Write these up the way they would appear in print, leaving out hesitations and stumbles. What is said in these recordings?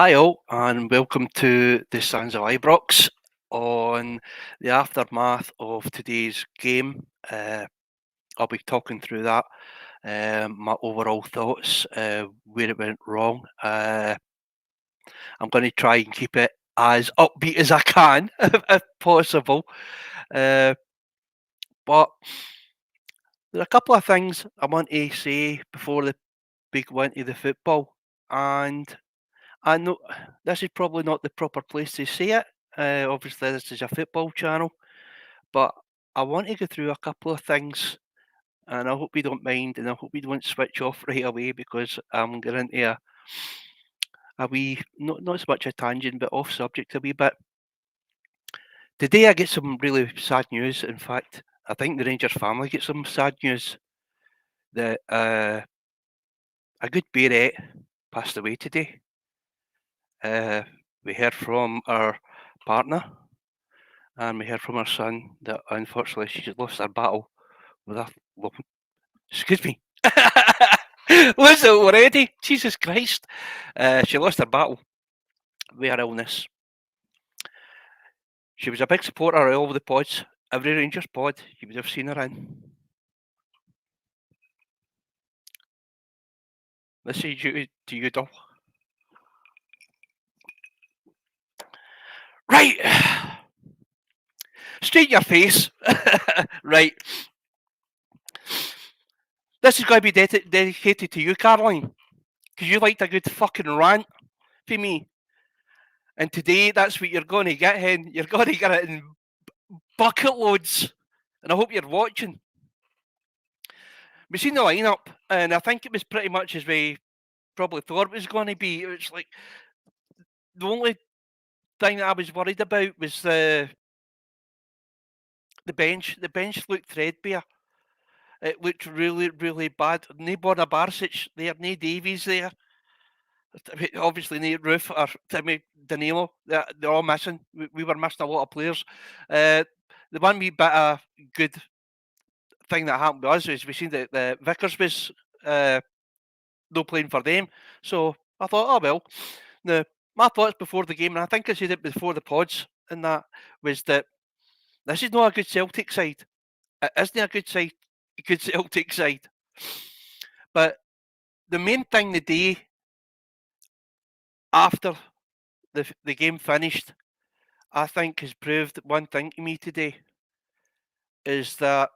Hi all, and welcome to the Sons of Ibrox on the aftermath of today's game. I'll be talking through that, my overall thoughts, where it went wrong. I'm going to try and keep it as upbeat as I can, if possible. But there are a couple of things I want to say before we go into the football, and I know this is probably not the proper place to say it. Obviously, this is a football channel, but I want to go through a couple of things, and I hope you don't mind, and I hope you don't switch off right away because I'm going into a wee, not so much a tangent, but off subject a wee bit. Today, I get some really sad news. In fact, I think the Rangers family get some sad news that a good Bearette passed away today. We heard from our partner, and we heard from her son that unfortunately she just lost her battle with a excuse me. Was it already? Jesus Christ. She lost her battle with her illness. She was a big supporter of all the pods. Every Rangers pod you would have seen her in. This is due to you, doll. Right. Straight in your face. Right. This is going to be dedicated to you, Caroline. Because you liked a good fucking rant for me. And today, that's what you're going to get, Hen. You're going to get it in bucket loads. And I hope you're watching. We seen the lineup, and I think it was pretty much as we probably thought it was going to be. It was like the only thing that I was worried about was the bench. The bench looked threadbare. It looked really, really bad. No Borna Barisic there, no Davies there. Obviously, no Roof or Timmy Danilo. They're all missing. We were missing a lot of players. The one wee bit of good thing that happened to us is we seen that the Vickers was no playing for them. So I thought, oh well. Now, my thoughts before the game, and I think I said it before the pods, and that was that this is not a good Celtic side. It isn't a good Celtic side. But the main thing the day after the game finished, I think has proved one thing to me today is that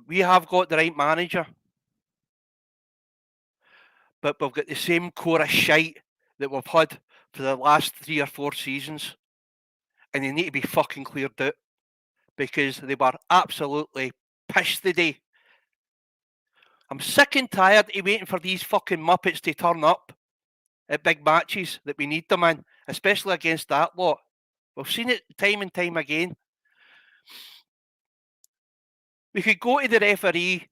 we have got the right manager, but we've got the same core of shite that we've had for the last 3 or 4 seasons. And they need to be fucking cleared out because they were absolutely pissed today. I'm sick and tired of waiting for these fucking Muppets to turn up at big matches that we need them in, especially against that lot. We've seen it time and time again. We could go to the referee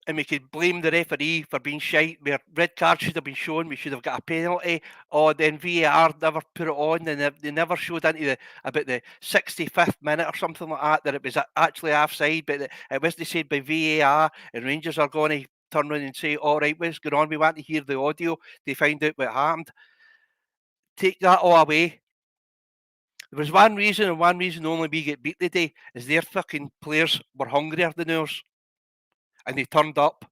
and we could blame the referee for being shite, where red card should have been shown, we should have got a penalty, or then VAR never put it on, and they never showed into about the 65th minute or something like that it was actually offside, but it wasn't said by VAR, and Rangers are going to turn around and say, all right, what's going on? We want to hear the audio to find out what happened. Take that all away. There was one reason and one reason only we get beat today is their fucking players were hungrier than ours, and they turned up.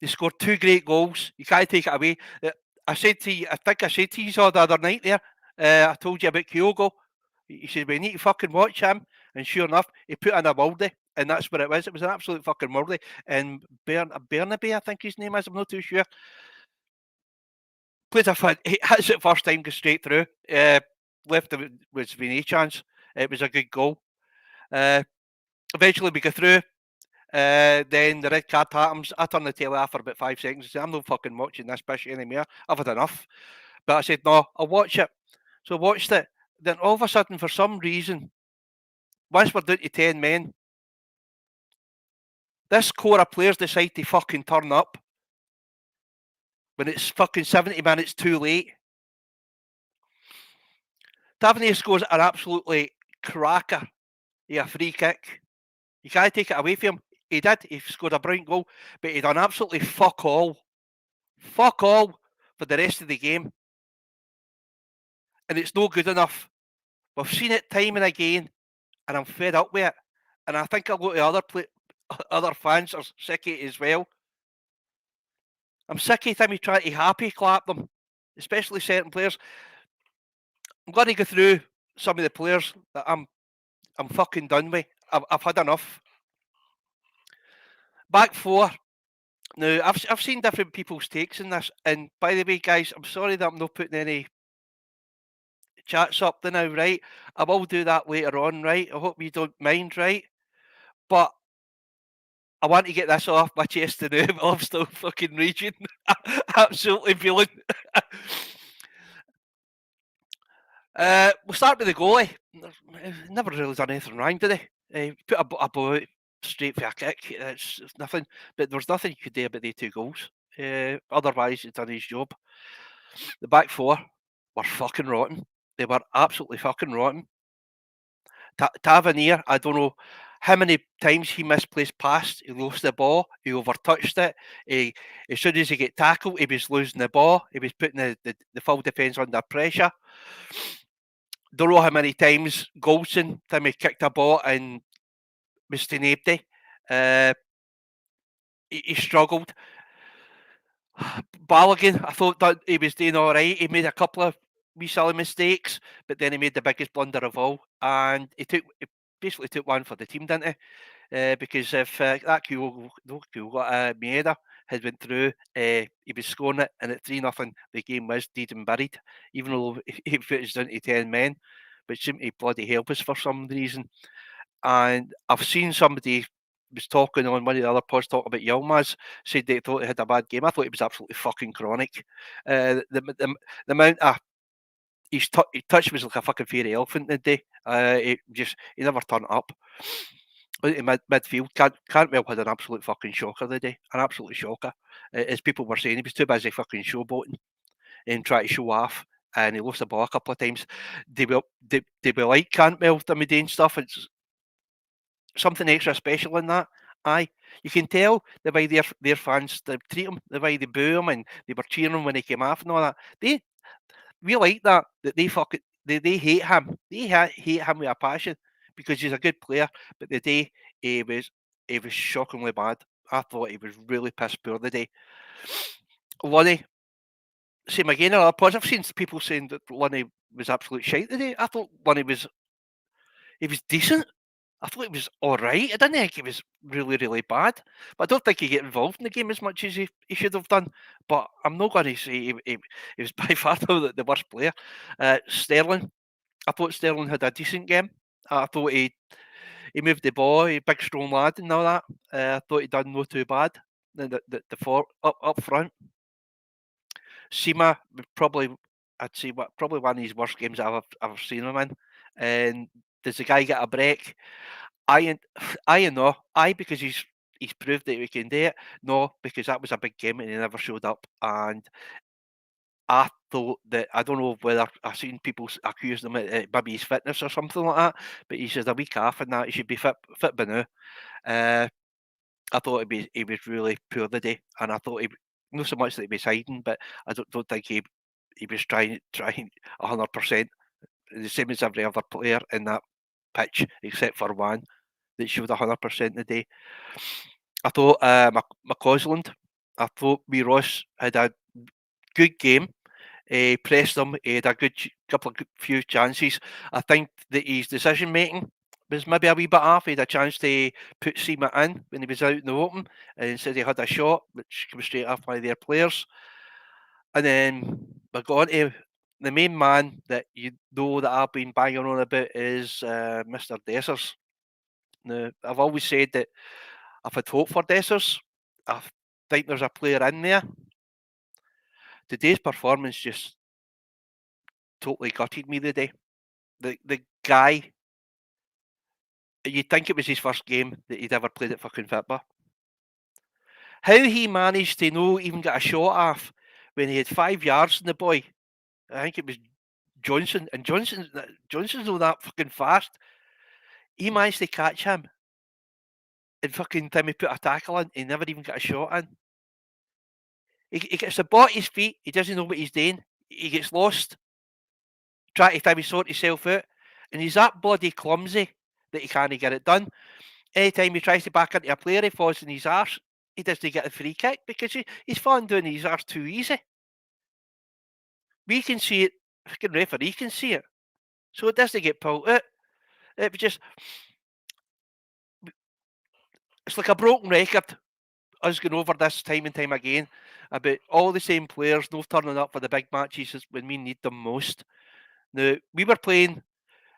They scored 2 great goals. You can't take it away. I think I said to you all the other night there, I told you about Kyogo. He said, we need to fucking watch him. And sure enough, he put in a worldie. And that's what it was. It was an absolute fucking worldie. And Bernabe, I think his name is. I'm not too sure. Plays a fun. He hits it first time, goes straight through. Left was no chance. It was a good goal. Eventually we go through. Then the red card happens. I turn the telly off for about 5 seconds. I say, I'm not fucking watching this bitch anymore. I've had enough. But I said, no, I'll watch it. So I watched it. Then all of a sudden, for some reason, once we're down to 10 men, this core of players decide to fucking turn up when it's fucking 70 minutes too late. Tavernier scores an absolutely cracker. A free kick. You can't take it away from him. He did. He scored a brilliant goal, but he done absolutely fuck all. Fuck all for the rest of the game. and it's no good enough. We've seen it time and again, and I'm fed up with it. And I think a lot of other fans are sick of it as well. I'm sick of time he trying to happy clap them, especially certain players. I'm going to go through some of the players that I'm fucking done with. I've had enough. Back four. Now I've seen different people's takes in this, and by the way, guys, I'm sorry that I'm not putting any chats up now, right? I will do that later on, right? I hope you don't mind, right? But I want to get this off my chest now, but I'm still fucking raging. Absolutely feeling. We'll start with the goalie. Never really done anything wrong, did he? Put a ball out straight for a kick. It's nothing, but there's nothing you could do about the 2 goals. Otherwise, he's done his job. The back four were fucking rotten. They were absolutely fucking rotten. Tavernier, I don't know how many times he misplaced pass, he lost the ball, he overtouched it. As soon as he get tackled, he was losing the ball, he was putting the full defence under pressure. Don't know how many times Goldson, time he kicked a ball and was empty. He struggled. Balogun, I thought that he was doing all right. He made a couple of wee silly mistakes, but then he made the biggest blunder of all, and he basically took one for the team, didn't he? Because if that Maeda had went through, he was scoring it, and at 3-0, the game was dead and buried, even though he put us down to 10 men, which seemed to bloody help us for some reason. And I've seen somebody was talking on one of the other pods talking about Yilmaz, said they thought he had a bad game. I thought he was absolutely fucking chronic. The amount of his touch was like a fucking fairy elephant the day. He never turned up. In midfield, Cantwell had an absolute fucking shocker the day, an absolute shocker. As people were saying, he was too busy fucking showboating and trying to show off, and he lost the ball a couple of times. They will like Cantwell doing stuff. It's something extra special in that. Aye, you can tell the way their fans treat him, the way they boo him, and they were cheering him when he came off and all that. We like that they fucking they hate him. They hate him with a passion because he's a good player. But the day he was shockingly bad. I thought he was really piss poor the day. Lunny, same again. I've seen people saying that Lunny was absolute shite today. I thought Lunny was decent. I thought he was all right. I didn't think he was really, really bad. But I don't think he get involved in the game as much as he should have done. But I'm not going to say he was by far the worst player. Sterling, I thought Sterling had a decent game. I thought he moved the ball, he big strong lad and all that. I thought he done no too bad. The four up front. Sima I'd say probably one of his worst games I've ever seen him in. And does the guy get a break? I know. Because he's proved that he can do it. No, because that was a big game and he never showed up. And I thought that I don't know whether I've seen people accuse him of maybe his fitness or something like that, but he says a week off and that he should be fit by now. I thought he was really poor the day, and I thought not so much that he was hiding, but I don't think he was trying 100%, the same as every other player in that pitch except for one that showed 100% today. I thought McCausland, I thought Wee Ross had a good game. He pressed him. He had a good few chances. I think that his decision making was maybe a wee bit off. He had a chance to put Seema in when he was out in the open, and instead he had a shot which came straight off by their players. And then we're going to the main man that you know that I've been banging on about is Mr. Dessers. Now, I've always said that I've had hope for Dessers. I think there's a player in there. Today's performance just totally gutted me the day. The guy, you'd think it was his first game that he'd ever played at fucking football. How he managed to no even get a shot off when he had 5 yards in the boy. I think it was Johnson, and Johnson's not that fucking fast. He managed to catch him and fucking time he put a tackle in, he never even got a shot in. He gets the ball at his feet, he doesn't know what he's doing, he gets lost. trying to time he sort himself out, and he's that bloody clumsy that he can't get it done. Anytime he tries to back into a player, he falls in his arse. He doesn't get a free kick because he's falling down his arse too easy. We can see it. Fucking referee can see it, so it doesn't get pulled out. It was just, it's like a broken record. Us going over this time and time again about all the same players no turning up for the big matches when we need them most. Now, we were playing,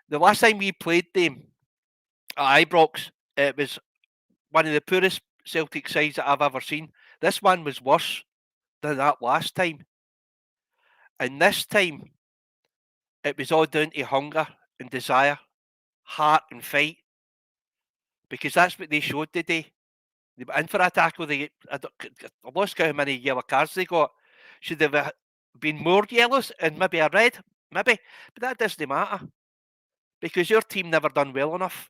the last time we played them at Ibrox, it was one of the poorest Celtic sides that I've ever seen. This one was worse than that last time. And this time, it was all down to hunger and desire, heart and fight, because that's what they showed today. They were in for a tackle. I lost count how many yellow cards they got. Should have been more yellows and maybe a red, maybe, but that doesn't matter because your team never done well enough.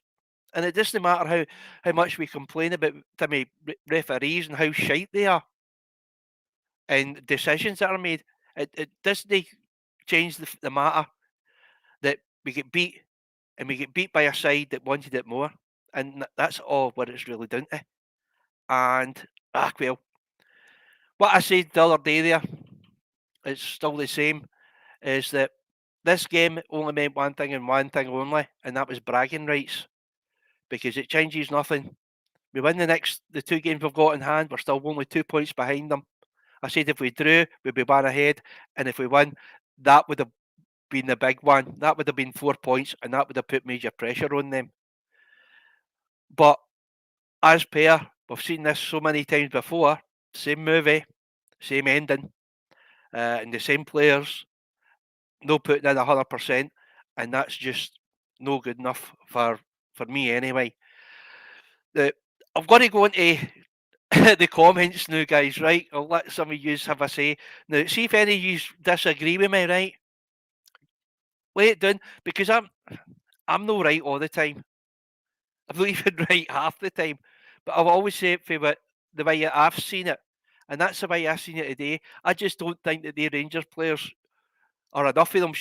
And it doesn't matter how much we complain about the referees and how shite they are and decisions that are made. It doesn't change the matter that we get beat and we get beat by a side that wanted it more. And that's all what it's really down to. And, well, what I said the other day there, it's still the same, is that this game only meant one thing and one thing only, and that was bragging rights. Because it changes nothing. We win the 2 games we've got in hand, we're still only 2 points behind them. I said if we drew, we'd be one ahead, and if we win, that would have been the big one. That would have been 4 points, and that would have put major pressure on them. But as per, we've seen this so many times before, same movie, same ending, and the same players, no putting in 100%, and that's just no good enough for me anyway. I'm going to go into the comments now, guys, right? I'll let some of you have a say. Now, see if any of you disagree with me, right? Lay it down, because I'm not right all the time. I'm not even right half the time. But I'll always say it for the way I've seen it. And that's the way I've seen it today. I just don't think that the Rangers players, or enough of them,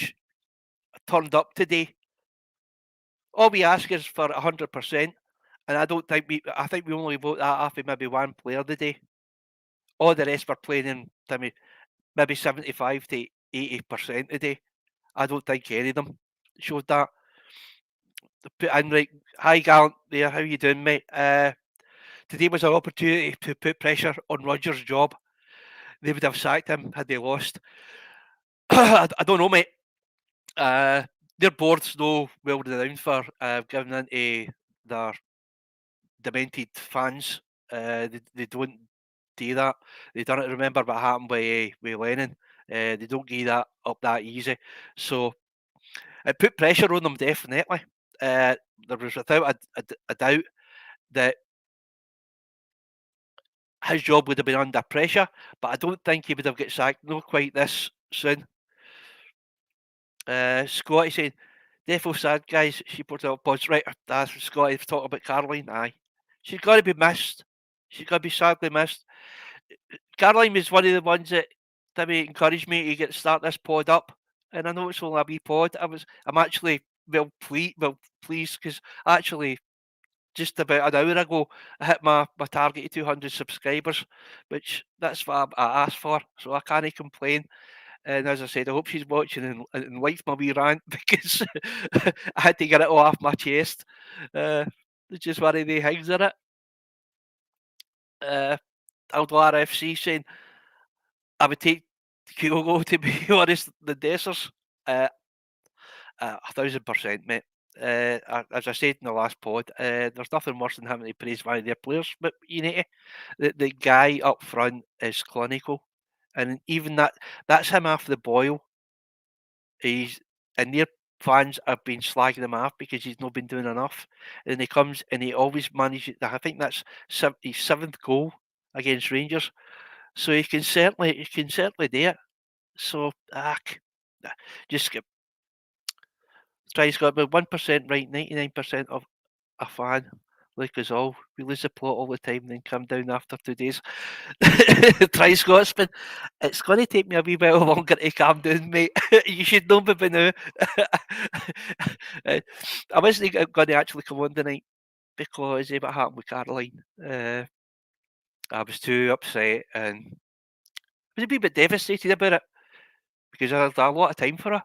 turned up today. All we ask is for 100%. And I don't think I think we only vote that off of maybe one player today. All the rest were playing in maybe 75 to 80% today. I don't think any of them showed that. Put in right, hi Gallant there, how you doing, mate? Today was an opportunity to put pressure on Rodgers' job. They would have sacked him had they lost. I don't know, mate. Their board's no well renowned for giving in to their demented fans. They don't do that. They don't remember what happened with Lennon. They don't give that up that easy. So it put pressure on them definitely. There was without a doubt that his job would have been under pressure, but I don't think he would have got sacked not quite this soon. Scotty saying, "Defo sad guys." She put up pods right. That's Scotty talking about Caroline. Aye, she's got to be missed. She's got to be sadly missed. Caroline was one of the ones that encouraged me to start this pod up, and I know it's only a wee pod. I'm actually pleased because actually just about an hour ago I hit my target of 200 subscribers, which that's what I asked for, so I can't complain. And as I said, I hope she's watching and likes my wee rant because I had to get it all off my chest. It's just one of the things in it. Aldwar FC saying, I would take Kyogo to be honest, the Dessers. 1,000%, mate. As I said in the last pod, there's nothing worse than having to praise one of their players, but you need to. The guy up front is clinical, and even that's him off the boil. And their fans have been slagging him off because he's not been doing enough. And he comes and he always manages. I think that's his 7th goal against Rangers, so he can certainly do it. So just try. He's got about 1% right, 99% of a fan. like us all. We lose the plot all the time, then come down after 2 days. Try Scotsman. It's going to take me a wee bit longer to calm down, mate. You should know me by now. I wasn't going to actually come on tonight because of what happened with Caroline. I was too upset and I was a wee bit devastated about it because I had a lot of time for her.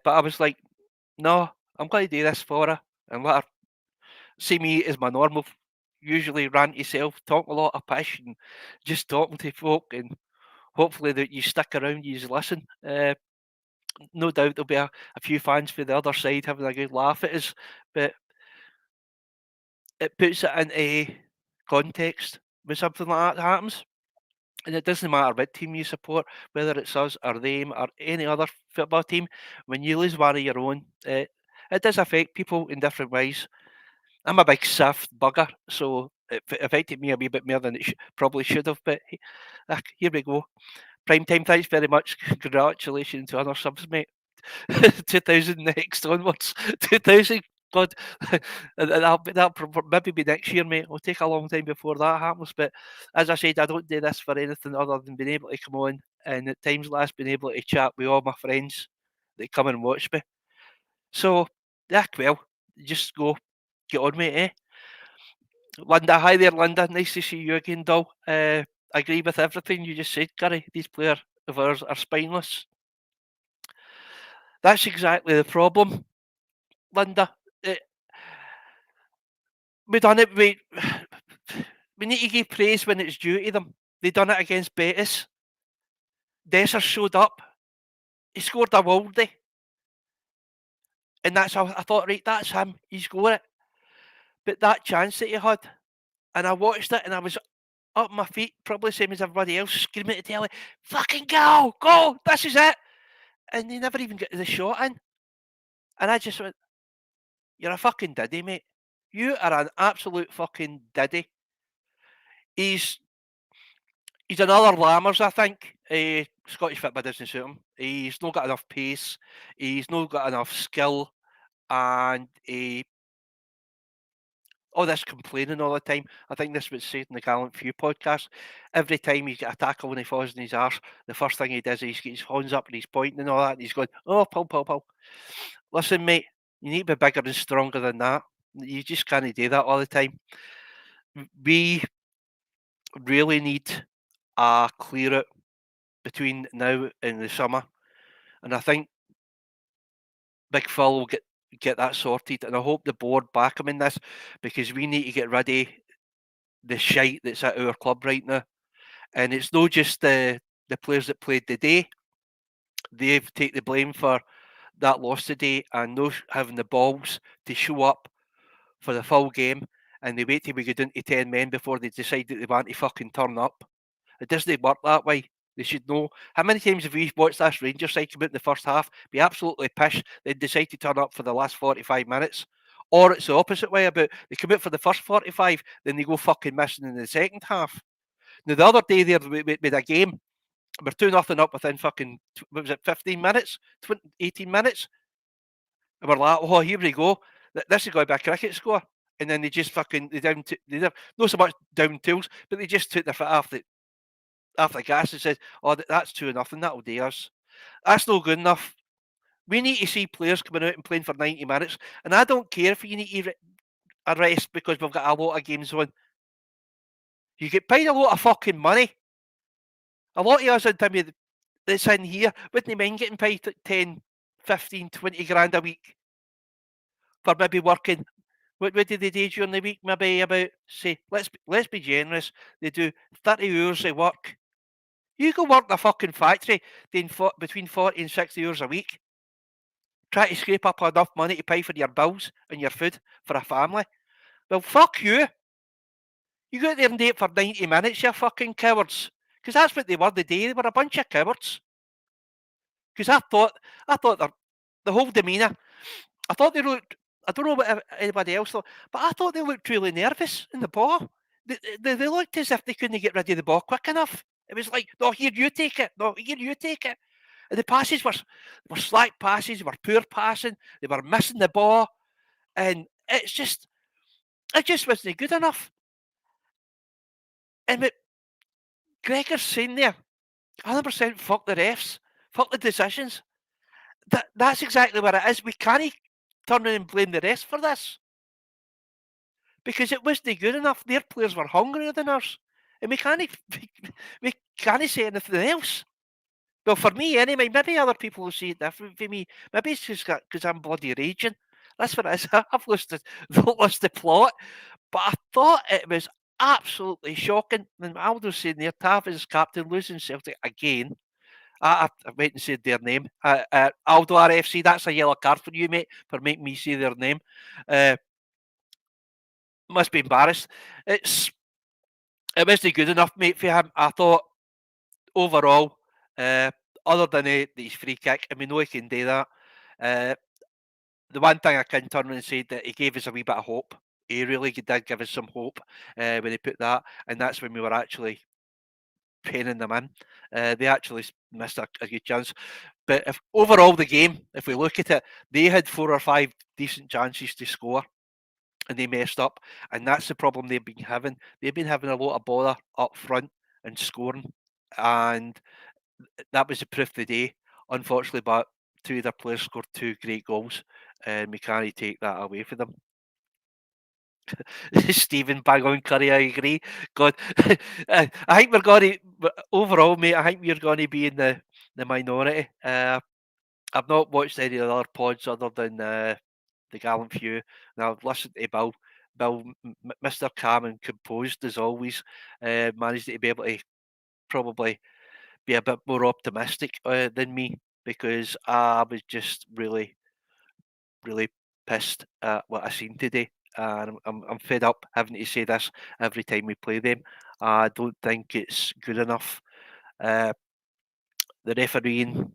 But I was like, no, I'm going to do this for her and let her see me as my normal, usually ranty self, talk a lot of pish and just talking to folk, and hopefully that you stick around, you listen. No doubt there'll be a few fans for the other side having a good laugh at us, but it puts it into context when something like that happens. And it doesn't matter what team you support, whether it's us or them or any other football team. When you lose one of your own, it does affect people in different ways. I'm a big SIFT bugger, so it affected me a wee bit more than it probably should have. But here we go. Prime time, thanks very much. Congratulations to other subs, mate. 2000 next onwards. 2000, God. And that'll maybe be next year, mate. It'll take a long time before that happens. But as I said, I don't do this for anything other than being able to come on and at times last being able to chat with all my friends that come and watch me. So, yeah, well, just go get on, mate, eh? Linda, hi there, Linda. Nice to see you again, doll. I agree with everything you just said, Gary. These players of ours are spineless. That's exactly the problem, Linda. We done it. We need to give praise when it's due to them. They done it against Betis. Dessers showed up. He scored a worldie. And that's how I thought, right, that's him. He's got it. But that chance that he had, and I watched it and I was up my feet, probably same as everybody else, screaming at the telly, fucking go, this is it. And they never even get the shot in. And I just went, you're a fucking diddy, mate. You are an absolute fucking diddy. He's another Lammers, I think. Scottish football doesn't suit him. He's not got enough pace. He's not got enough skill, and all this complaining all the time. I think this was said in the Gallant Few podcast. Every time he's got a tackle when he falls in his arse, the first thing he does is he gets his hands up and he's pointing and all that, and he's going, "Oh, pull." Listen, mate, you need to be bigger and stronger than that. You just can't do that all the time. We really need a clear out between now and the summer, and I think Big Phil will get that sorted, and I hope the board back him in this because we need to get rid of the shite that's at our club right now. And it's not just the players that played the day; they've take the blame for that loss today, and not having the balls to show up for the full game, and they wait till we get down to 10 men before they decide that they want to fucking turn up. It doesn't work that way. They should know. How many times have we watched this Rangers side come out in the first half, be absolutely pissed, then decide to turn up for the last 45 minutes? Or it's the opposite way about they come out for the first 45, then they go fucking missing in the second half. Now, the other day there with a game, we're 2-0 up within fucking, what was it, 15 minutes, 20, 18 minutes? And we're like, oh, here we go. This is going to be a cricket score. And then they just fucking, they not so much down tools, but they just took their foot off the gas and said, oh, that's 2-0, that'll do us. That's not good enough. We need to see players coming out and playing for 90 minutes. And I don't care if you need to a rest because we've got a lot of games on. You get paid a lot of fucking money. A lot of us in Timmy that's in here wouldn't mind getting paid 10, 15, 20 grand a week for maybe working. What did they do during the week? Maybe about, say, let's be generous. They do 30 hours of work. You go work in a fucking factory doing between 40 and 60 hours a week. Try to scrape up enough money to pay for your bills and your food for a family. Well, fuck you. You go out there and do it for 90 minutes, you fucking cowards. Because that's what they were the day. They were a bunch of cowards. Because I thought the whole demeanour, I thought they looked, I don't know what anybody else thought, but I thought they looked really nervous in the ball. They looked as if they couldn't get rid of the ball quick enough. It was like, no, here you take it. No, here you take it. And the passes were slack passes, they were poor passing, they were missing the ball. And it's just, It just wasn't good enough. And what Gregor's saying there, 100% fuck the refs, fuck the decisions. That's exactly what it is. We can't turn around and blame the refs for this because it wasn't good enough. Their players were hungrier than ours, and we can't say anything else. Well, for me anyway, maybe other people will see it different for me. Maybe it's just because I'm bloody raging. That's what it is. I've lost the plot. But I thought it was absolutely shocking. And Aldo's saying there, Tav is captain, losing Celtic again. I went and said their name. Aldo RFC, that's a yellow card for you, mate, for making me say their name. Must be embarrassed. It wasn't good enough, mate, for him. I thought overall, other than his free kick, and we know he can do that. The one thing I can turn around and say that he gave us a wee bit of hope. He really did give us some hope when he put that, and that's when we were actually penning them in. They actually missed a good chance. But if overall the game, if we look at it, they had 4 or 5 decent chances to score and they messed up. And that's the problem they've been having. They've been having a lot of bother up front and scoring. And that was the proof today. Unfortunately, but 2 of their players scored 2 great goals. And we can't take that away from them. Stephen, bang on Curry, I agree. God, I think we're going to, overall, mate, I think we're going to be in the minority. I've not watched any of the other pods other than the Gallant Few. Now, I've listened to Bill. Mr. Calm and composed as always, managed to be able to probably be a bit more optimistic than me because I was just really, really pissed at what I seen today. And I'm fed up having to say this every time we play them. I don't think it's good enough. The refereeing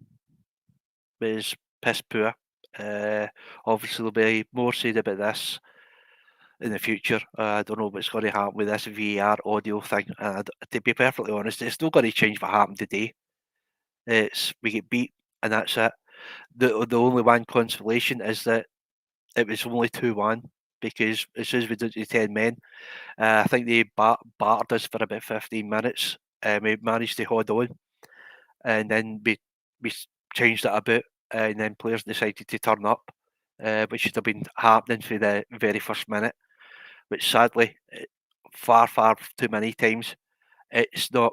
was piss poor. Obviously, there'll be more said about this in the future. I don't know what's going to happen with this VAR audio thing. To be perfectly honest, it's not going to change what happened today. It's we get beat and that's it. The only one consolation is that it was only 2-1 because as soon as we did the 10 men, I think they battered us for about 15 minutes. We managed to hold on, and then we changed it a bit, and then players decided to turn up, which should have been happening for the very first minute, which sadly, far too many times, it's not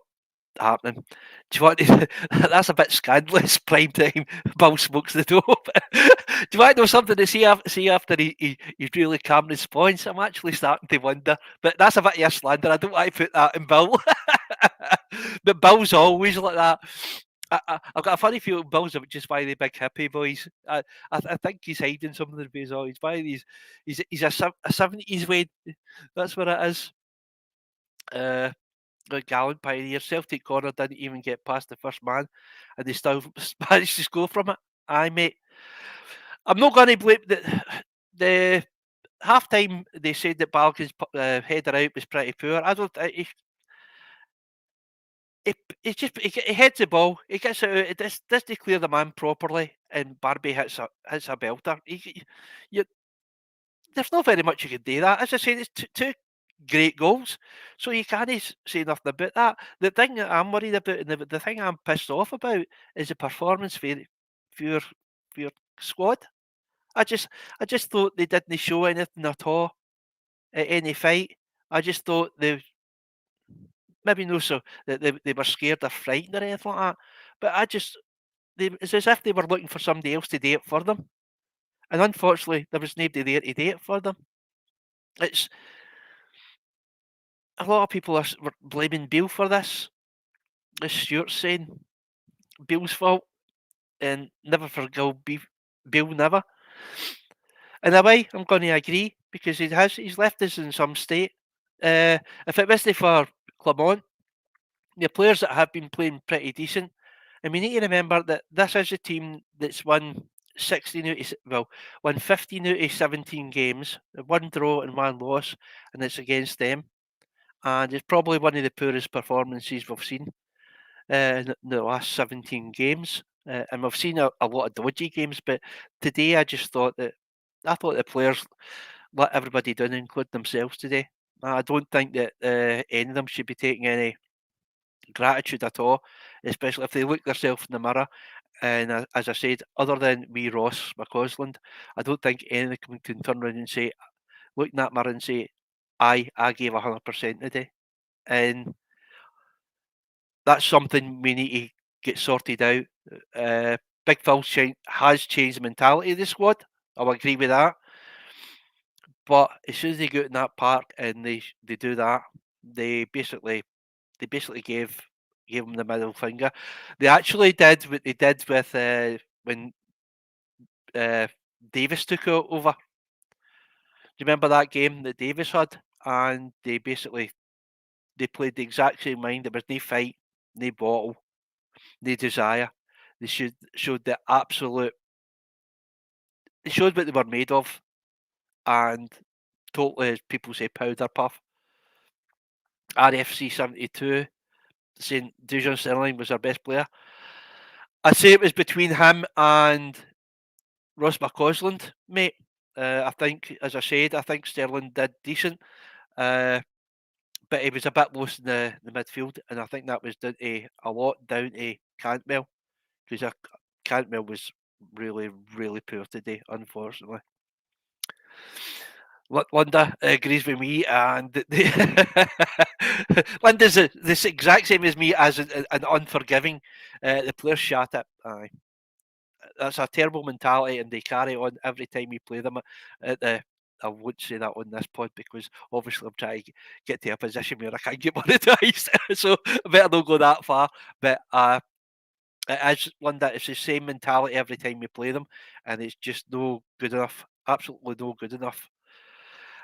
happening. Do you want to, that's a bit scandalous. Prime time, Bill smokes the dope. Do you want to know something to see after he's really calm response? I'm actually starting to wonder, but that's a bit of a slander. I don't want to put that in Bill, but Bill's always like that. I've got a funny feeling Bill's just by the big hippie boys. I think he's hiding something of his own. He's by these. He's a 70s way. That's what it is. The Gallant Pioneer, Celtic corner didn't even get past the first man, and they still managed to score from it. Aye, mate. I'm not going to blame the half time. They said that Balkan's header out was pretty poor. I don't. He just he heads the ball. He gets it out. It does clear the man properly, and Barbie hits a belter. You, there's not very much you can do that. As I say, it's two great goals, so you can't say nothing about that. The thing that I'm worried about, and the thing I'm pissed off about, is the performance for your squad. I just I just thought they didn't show anything at all at any fight. I just thought they maybe no so that they were scared or frightened or anything like that. But it's as if they were looking for somebody else to do it for them. And unfortunately there was nobody there to do it for them. It's a lot of people were blaming Beale for this. As Stuart's saying, Beale's fault and never forgive Beale never. In a way, I'm going to agree because he's left us in some state. If it wasn't for Clement, the players that have been playing pretty decent, and we need to remember that this is a team that's won 16 out of, won 15 out of 17 games, one draw and one loss, and it's against them. And it's probably one of the poorest performances we've seen in the last 17 games. And we've seen a lot of dodgy games, but today I thought the players let everybody down, including themselves today. I don't think that any of them should be taking any gratitude at all, especially if they look themselves in the mirror. And as I said, other than me, Ross McCausland, I don't think any of them can turn around and say, look in that mirror and say, I gave 100% today. And that's something we need to get sorted out. Big Phil has changed the mentality of the squad. I'll agree with that. But as soon as they go in that park and they do that, they basically gave him the middle finger. They actually did what they did with when uh, Davis took over. Do you remember that game that Davis had? And they basically they played the exact same mind. There was no fight, no bottle, no desire. They showed the absolute. They showed what they were made of, and totally, as people say, powder puff. RFC 72 saying Dujon Sterling was our best player. I'd say it was between him and Ross McCausland, mate. I think, as I said, I think Sterling did decent, but he was a bit lost in the midfield, and I think that was down to a lot down to Cantwell, because Cantwell was really, really poor today, unfortunately. Linda agrees with me, and Linda's the exact same as me as an unforgiving. The players shat it. Aye. That's a terrible mentality, and they carry on every time we play them at the. I won't say that on this pod because obviously I'm trying to get to a position where I can't get monetized, so I better not go that far. But it is, Linda. It's the same mentality every time we play them, and it's just no good enough. Absolutely no good enough.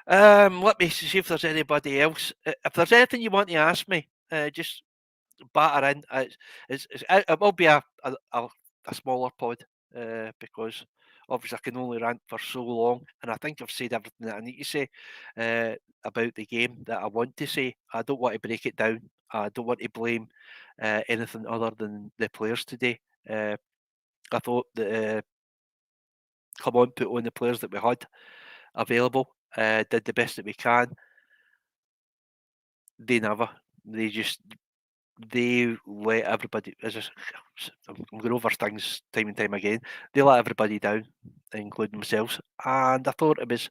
Let me see if there's anybody else. If there's anything you want to ask me, just batter in. It will be a smaller pod because obviously I can only rant for so long, and I think I've said everything that I need to say about the game that I want to say. I don't want to break it down. I don't want to blame anything other than the players today. I thought that come on, put on the players that we had available, did the best that we can. They never. They just they let everybody. I'm going over things time and time again. They let everybody down, including themselves, and I thought it was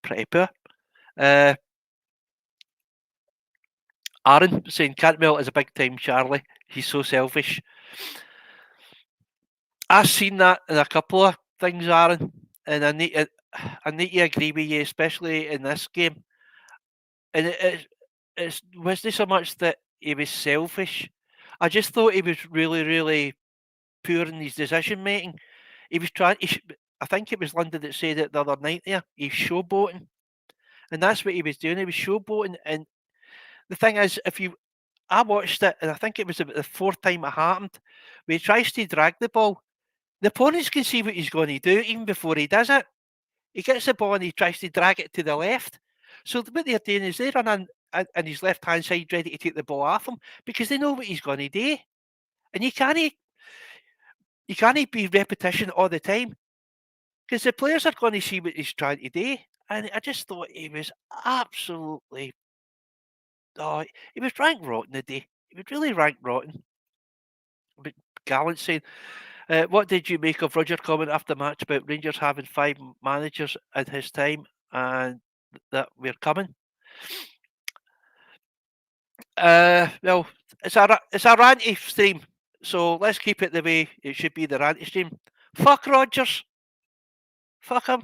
pretty poor. Aaron saying Cantwell is a big time Charlie. He's so selfish. I've seen that in a couple of things, Aaron, and I need to agree with you, especially in this game. And it wasn't so much that he was selfish. I just thought he was really, really poor in his decision making. He was trying. I think it was Linda that said it the other night. There, he's showboating, and that's what he was doing. He was showboating, and the thing is, I watched it, and I think it was about the fourth time it happened, where he tries to drag the ball. The opponents can see what he's going to do even before he does it. He gets the ball and he tries to drag it to the left. So what they're doing is they run on his left hand side, ready to take the ball off him because they know what he's going to do, and you can't be repetition all the time because the players are going to see what he's trying to do. And I just thought he was absolutely, oh, he was rank rotten today. He was really rank rotten. But Gallant saying, what did you make of Roger comment after the match about Rangers having 5 managers at his time and that we're coming? Well, it's a ranty stream, so let's keep it the way it should be. The ranty stream. Fuck Rogers. Fuck him.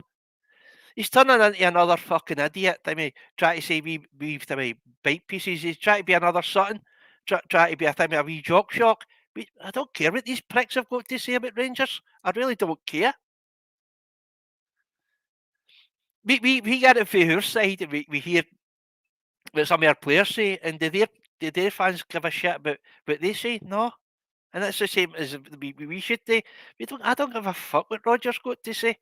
He's turning into another fucking idiot. I mean, try to say we bite pieces. He's trying to be another Sutton. Try to be a wee jock shock. I don't care what these pricks have got to say about Rangers. I really don't care. We get it from our side. We hear what some of our players say, and do their fans give a shit about what they say? No. And that's the same as we should do. I don't give a fuck what Rogers got to say.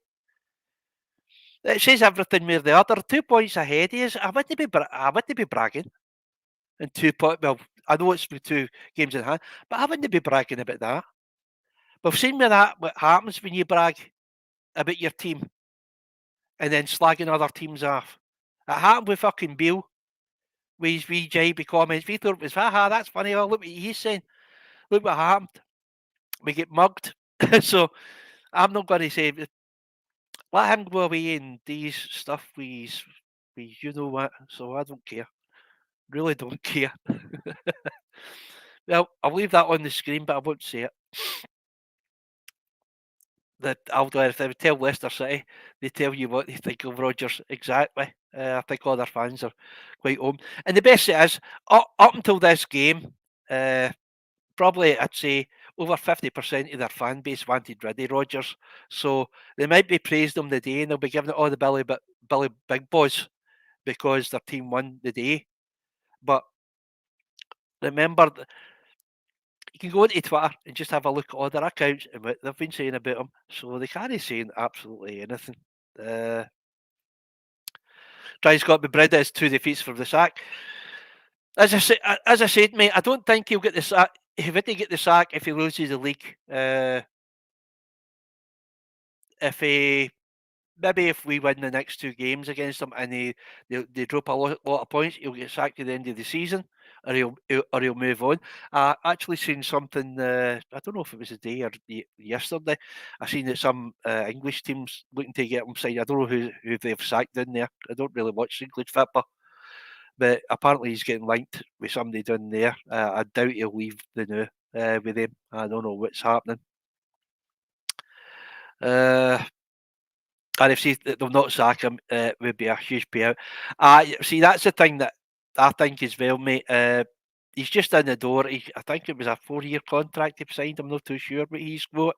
It says everything where the other 2 points ahead is. I wouldn't be bragging. And 2 point. Well, I know it's with 2 games in hand, but I wouldn't be bragging about that. We've seen with that what happens when you brag about your team. and then slagging other teams off. It happened with fucking Beale. With his wee jibey comments. We thought it was, haha, that's funny. Oh, look what he's saying. Look what happened. We get mugged. So I'm not going to say, let him go away and do stuff with you know what. So I don't care. Really don't care. Well, I'll leave that on the screen, but I won't say it. That if they would tell Leicester City, they tell you what they think of Rodgers exactly. I think all their fans are quite home. And the best it is, up until this game, probably I'd say over 50% of their fan base wanted Reddy Rodgers. So they might be praised him the day and they'll be giving it all the Billy Big Boys because their team won the day. But remember, you can go into Twitter and just have a look at all their accounts and what they've been saying about him. So they can't be saying absolutely anything. Tries got Breda has 2 defeats from the sack. As I said, mate, I don't think he'll get the sack. He wouldn't get the sack if he loses the league. If he maybe if we win the next 2 games against them and they drop a lot of points, he'll get sacked at the end of the season, or he'll move on. I actually seen something. I don't know if it was a day or yesterday. I seen that some English teams looking to get him signed. I don't know who they've sacked in there. I don't really watch English football. But apparently he's getting linked with somebody down there. I doubt he'll leave the new with him. I don't know what's happening. And if they'll not sack him, it would be a huge payout. See, that's the thing that I think as well, mate. He's just in the door. I think it was a 4-year contract he signed. I'm not too sure what he's got.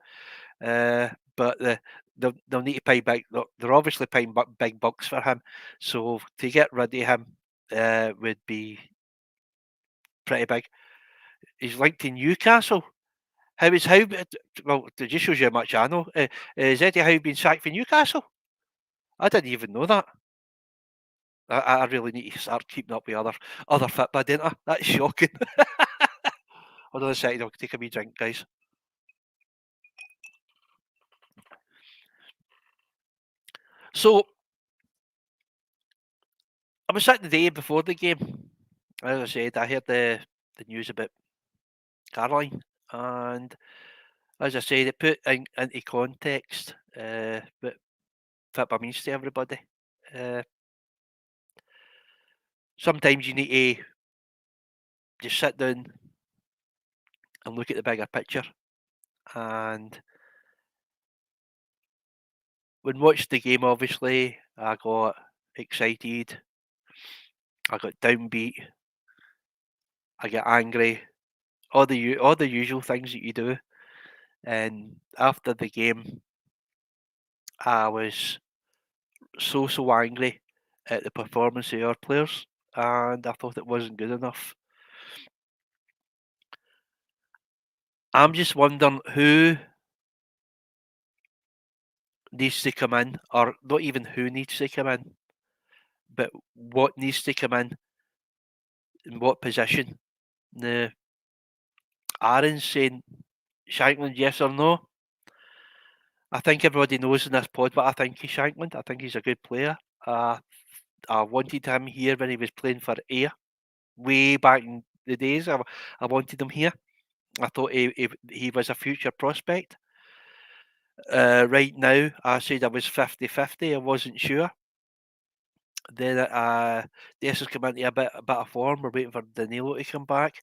But they'll need to pay big. They're obviously paying big bucks for him. So to get rid of him would be pretty big. He's linked to Newcastle. Well, it just shows you how much I know. Is Eddie Howe been sacked for Newcastle? I didn't even know that. I really need to start keeping up with other football, don't I? That's shocking. Hold on a second, I'll take a wee drink, guys. So I was sitting the day before the game. As I said, I heard the news about Caroline, and as I said, it put into context what football means to everybody. Sometimes you need to just sit down and look at the bigger picture. And when watched the game, obviously, I got excited. I got downbeat. I get angry. All the usual things that you do. And after the game, I was so angry at the performance of our players, and I thought it wasn't good enough. I'm just wondering who needs to come in, or not even who needs to come in, but what needs to come in what position. Now, Aaron's saying Shankland, yes or no? I think everybody knows in this pod what I think of Shankland. I think he's a good player. I wanted him here when he was playing for Ayr way back in the days. I wanted him here. I thought he was a future prospect. Right now, I said I was 50-50. I wasn't sure. Then Des has come into a bit of form. We're waiting for Danilo to come back.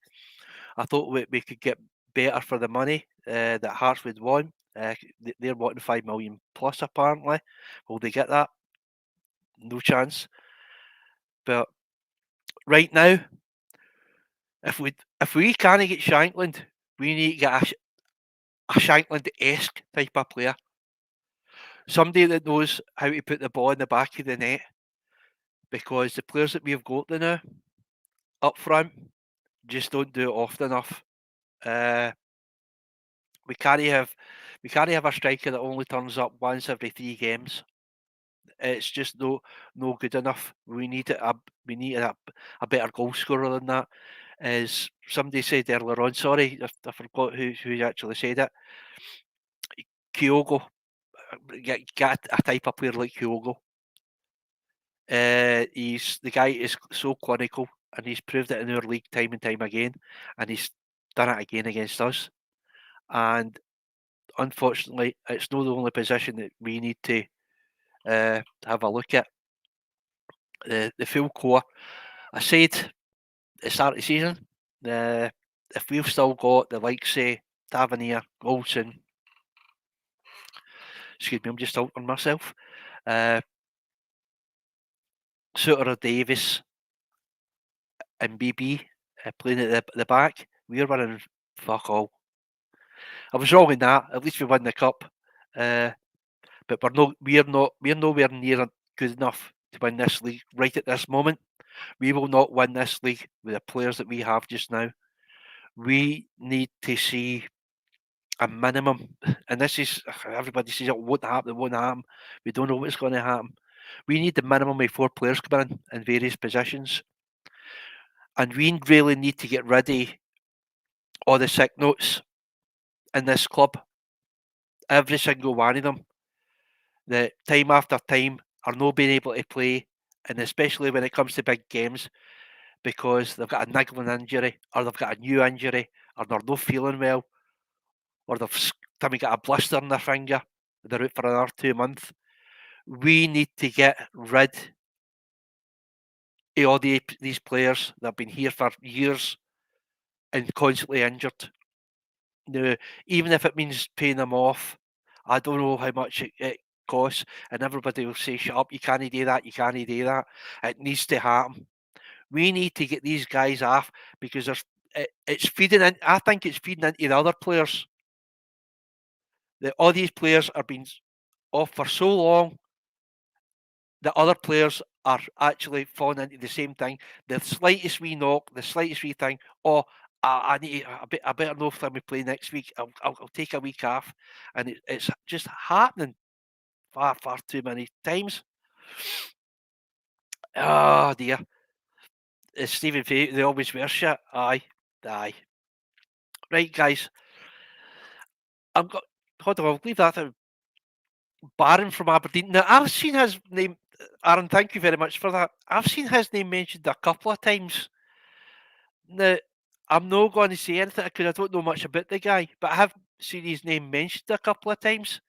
I thought we could get better for the money that Hearts would want. They're wanting 5 million plus apparently. Will they get that? No chance. But right now, if we can't get Shankland, we need to get a Shankland-esque type of player. Somebody that knows how to put the ball in the back of the net. Because the players that we've got now up front just don't do it often enough. We can't have a striker that only turns up once every 3 games. It's just no good enough. We need a better goal scorer than that. As somebody said earlier on, sorry, I forgot who actually said it. Kyogo, get a type of player like Kyogo. The guy is so clinical, and he's proved it in our league time and time again, and he's done it again against us. And unfortunately, it's not the only position that we need to have a look at. The full core. I said at the start of the season, if we've still got the likes of Tavernier, Golson, excuse me, I'm just altering myself, Suter or Davis and BB playing at the back, we're running fuck all. I was wrong in that. At least we won the cup, but we're nowhere near good enough to win this league right at this moment. We will not win this league with the players that we have just now. We need to see a minimum, and this is everybody says it won't happen. It won't happen. We don't know what's going to happen. We need the minimum of 4 players coming in various positions, and we really need to get rid of all the sick notes in this club. Every single one of them, that time after time are not being able to play, and especially when it comes to big games, because they've got a niggling injury, or they've got a new injury, or they're not feeling well, or they've got a blister in their finger, they're out for another 2 months. We need to get rid of all these players that have been here for years and constantly injured. Now, even if it means paying them off, I don't know how much it costs, and everybody will say, "Shut up! You can't do that. You can't do that." It needs to happen. We need to get these guys off because it's feeding in. I think it's feeding into the other players. That all these players are being off for so long. The other players are actually falling into the same thing. The slightest wee knock, the slightest wee thing. Oh, I need. I better know if I'm play next week. I'll take a week off, and it's just happening far too many times. Oh dear. It's Stephen Fay, they always wear shit. Aye. Right, guys. Hold on, I'll leave that out. Baron from Aberdeen. Now, I've seen his name. Aaron, thank you very much for that. I've seen his name mentioned a couple of times. Now, I'm not going to say anything because I don't know much about the guy, but I have seen his name mentioned a couple of times.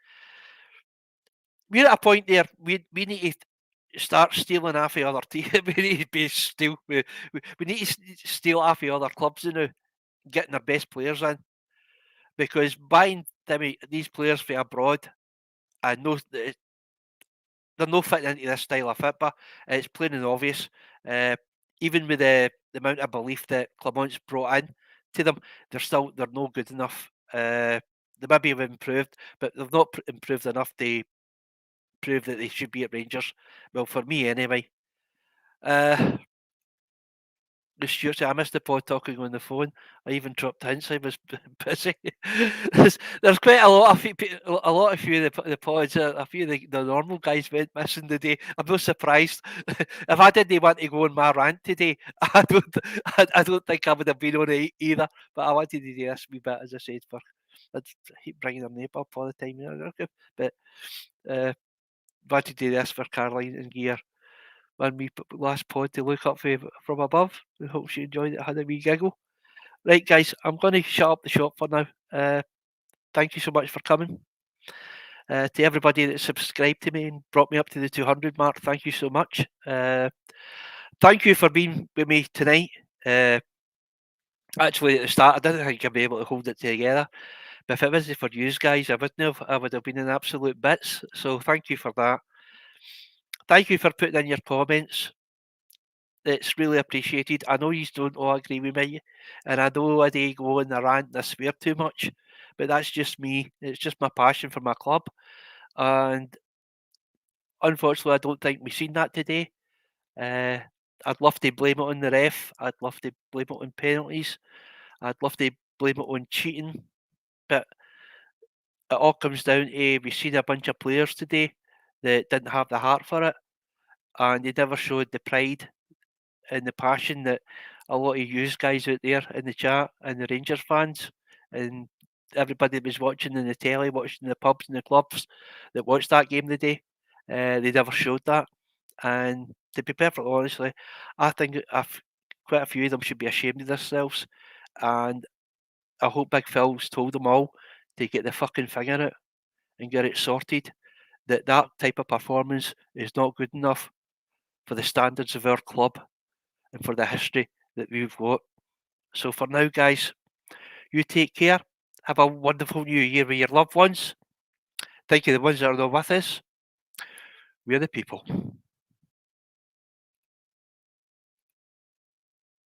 We're at a point there. We need to start stealing off of other teams. We need to be steal. We need to steal off of other clubs now, getting their best players in, because buying these players from abroad, I know that they're not fitting into this style of football. It's plain and obvious. Even with the amount of belief that Clermont's brought in to them, they're not good enough. They maybe have improved, but they've not improved enough to prove that they should be at Rangers. Well, for me anyway. The Stuart, I missed the pod talking on the phone. I even dropped hints I was busy. there's quite a lot of few of the pods. A few of the normal guys went missing today. I'm not surprised. If I didn't want to go on my rant today, I don't think I would have been on it either. But I wanted to do this wee bit, as I said, for I keep bringing their name up all the time. But wanted to do this for Caroline and Gear. On me last pod to look up from above. I hope she enjoyed it, had a wee giggle. Right, guys, I'm going to shut up the shop for now. Thank you so much for coming. To everybody that subscribed to me and brought me up to the 200 mark, thank you so much. Thank you for being with me tonight. Actually, at the start, I didn't think I'd be able to hold it together. But if it wasn't for you guys, I would have been in absolute bits. So thank you for that. Thank you for putting in your comments. It's really appreciated. I know you don't all agree with me, and I know I do go on a rant and I swear too much, but that's just me. It's just my passion for my club, and unfortunately, I don't think we've seen that today. I'd love to blame it on the ref. I'd love to blame it on penalties. I'd love to blame it on cheating, but it all comes down to we've seen a bunch of players today that didn't have the heart for it, and they never showed the pride and the passion that a lot of you guys out there in the chat and the Rangers fans and everybody that was watching in the telly, watching the pubs and the clubs that watched that game today, they never showed that. And To be perfectly honestly, I think quite a few of them should be ashamed of themselves, and I hope Big Phil's told them all to get the fucking finger out and get it sorted. That type of performance is not good enough for the standards of our club and for the history that we've got. So for now, guys, you take care. Have a wonderful new year with your loved ones. Thank you, the ones that are not with us. We're the people.